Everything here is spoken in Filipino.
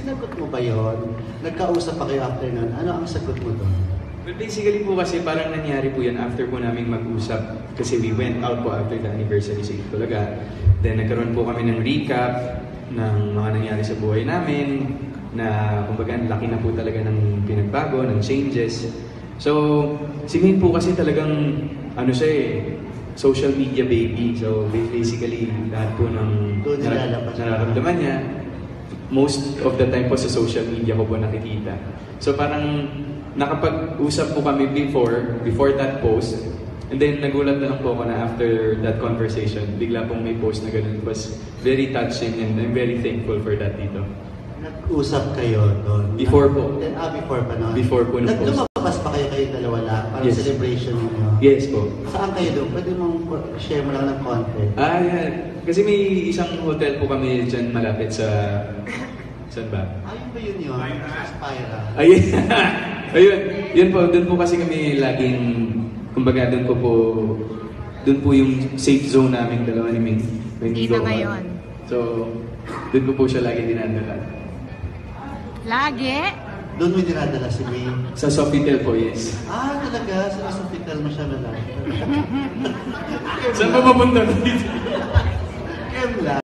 Sinagot mo ba yun? Nagkausap pa kayo after nun? Ano ang sagot mo doon? Well, basically po kasi parang nangyari po yan after po namin mag-usap kasi we went out po after the anniversary sa Itbulaga. Then nagkaroon po kami ng recap ng mga nangyari sa buhay namin na kumbaga laki na po talaga ng pinagbago, ng changes. So, si Maine po kasi talagang ano siya social media baby. So basically lahat po ng nararamdaman niya, most of the time po sa social media ko po nakikita. So parang nakapag-usap po kami before that post, and then nagulat na lang po ako na after that conversation, bigla pong may post na ganun. It was very touching and I'm very thankful for that dito. Nag-usap kayo doon? Before po. Before pa noon? Before po na post. Lumabas pa kayo dalawa lang? Parang yes. Celebration niyo? Yes po. Saan kayo doon? Pwede mong share mo lang ng konti? Yeah. Kasi may isang hotel po kami dyan malapit sa... Saan ba? Ayun ba yun? Spira. Ayun. Ayun. Yun po. Doon po kasi kami laging... Kumbaga doon po yung safe zone namin dalawa ni Ming. Hindi na ngayon. So, doon po siya lagi dinadala. Lagi? Doon mo dinadala si May? Sa Sofitel po, yes. Ah, talaga? Sa Sofitel mo siya malaki? Saan pa mapunta dito? Kem lang.